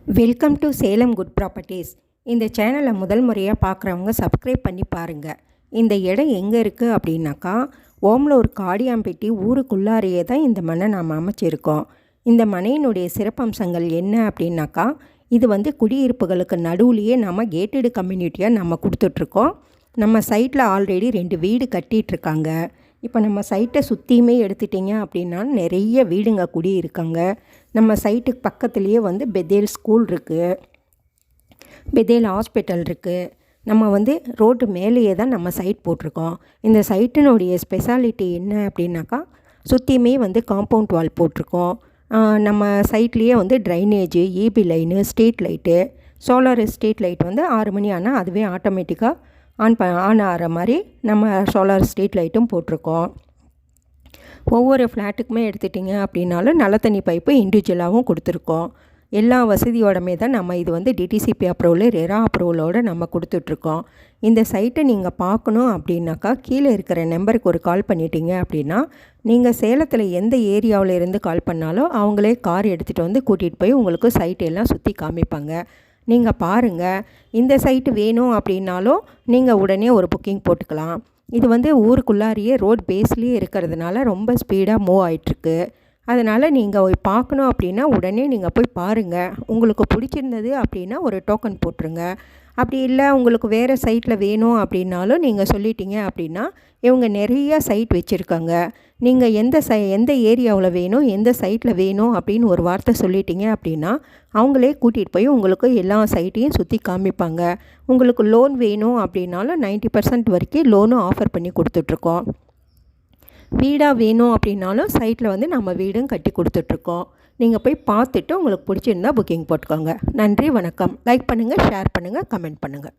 Welcome to Salem good properties. இந்த சேனலை முதல் முறையாக பார்க்குறவங்க சப்ஸ்கிரைப் பண்ணி பாருங்கள். இந்த இடம் எங்கே இருக்குது அப்படின்னாக்கா, ஓமலூர் காடியாம்பட்டி ஊருக்குள்ளாரையே தான் இந்த மனை நாம் அமைச்சிருக்கோம். இந்த மனையினுடைய சிறப்பம்சங்கள் என்ன அப்படின்னாக்கா, இது குடியிருப்புகளுக்கு நடுவுலையே நம்ம கேட்டடு கம்யூனிட்டியாக நம்ம கொடுத்துட்ருக்கோம். நம்ம சைட்டில் ஆல்ரெடி 2 வீடு கட்டிகிட்ருக்காங்க. இப்போ நம்ம சைட்டை சுற்றியுமே எடுத்துட்டிங்க அப்படின்னா நிறைய வீடுங்க குடியிருக்காங்க. நம்ம சைட்டுக்கு பக்கத்துலேயே பெத்தேல் ஸ்கூல் இருக்குது, பெத்தேல் ஹாஸ்பிட்டல் இருக்குது. நம்ம ரோட்டு மேலேயே தான் நம்ம சைட் போட்டிருக்கோம். இந்த சைட்டினுடைய ஸ்பெஷாலிட்டி என்ன அப்படின்னாக்கா, சுற்றியுமே காம்பவுண்ட் வால் போட்டிருக்கோம். நம்ம சைட்லேயே drainage, EB line, street light, solar street light 6 மணி ஆனால் அதுவே ஆட்டோமேட்டிக்காக ஆன் ஆகிற மாதிரி நம்ம சோலார் ஸ்ட்ரீட் லைட்டும் போட்டிருக்கோம். ஒவ்வொரு ஃப்ளாட்டுக்குமே எடுத்துட்டிங்க அப்படின்னாலும் நல்ல தண்ணி பைப்பு இண்டிவிஜுவலாகவும் கொடுத்துருக்கோம். எல்லா வசதியோடமே தான் நம்ம இது டிடிசிபி அப்ரூவல், ரெரா அப்ரூவலோடு நம்ம கொடுத்துட்ருக்கோம். இந்த சைட்டை நீங்கள் பார்க்கணும் அப்படின்னாக்கா, கீழே இருக்கிற நம்பருக்கு ஒரு கால் பண்ணிட்டீங்க அப்படின்னா, நீங்கள் சேலத்தில் எந்த ஏரியாவில் இருந்து கால் பண்ணாலும் அவங்களே கார் எடுத்துகிட்டு கூட்டிகிட்டு போய் உங்களுக்கு சைட்டெல்லாம் சுற்றி காமிப்பாங்க. நீங்கள் பாருங்கள். இந்த சைட்டு வேணும் அப்படின்னாலும் நீங்கள் உடனே ஒரு புக்கிங் போட்டுக்கலாம். இது ஊருக்குள்ளாரியே ரோட் பேஸ்லேயே இருக்கிறதுனால ரொம்ப ஸ்பீடாக மூவ் ஆகிட்டுருக்கு. அதனால் நீங்கள் போய் பார்க்கணும் அப்படின்னா உடனே நீங்கள் போய் பாருங்கள். உங்களுக்கு பிடிச்சிருந்தது அப்படின்னா ஒரு டோக்கன் போட்டுருங்க. அப்படி இல்லை உங்களுக்கு வேறு சைட்டில் வேணும் அப்படின்னாலும் நீங்கள் சொல்லிட்டீங்க அப்படின்னா, இவங்க நிறையா சைட் வச்சுருக்காங்க. நீங்கள் எந்த ஏரியாவில் வேணும், எந்த சைட்டில் வேணும் அப்படின்னு ஒரு வார்த்தை சொல்லிட்டீங்க அப்படின்னா, அவங்களே கூட்டிகிட்டு போய் உங்களுக்கு எல்லா சைட்டையும் சுற்றி காமிப்பாங்க. உங்களுக்கு லோன் வேணும் அப்படின்னாலும் 90% வரைக்கும் லோனும் ஆஃபர் பண்ணி கொடுத்துட்ருக்கோம். வீடாக வேணும் அப்படின்னாலும் சைட்டில் நம்ம வீடும் கட்டி கொடுத்துட்ருக்கோம். நீங்கள் போய் பார்த்துட்டு உங்களுக்கு பிடிச்சிருந்தா புக்கிங் போட்டுக்கோங்க. நன்றி, வணக்கம். லைக் பண்ணுங்கள், ஷேர் பண்ணுங்கள், கமெண்ட் பண்ணுங்கள்.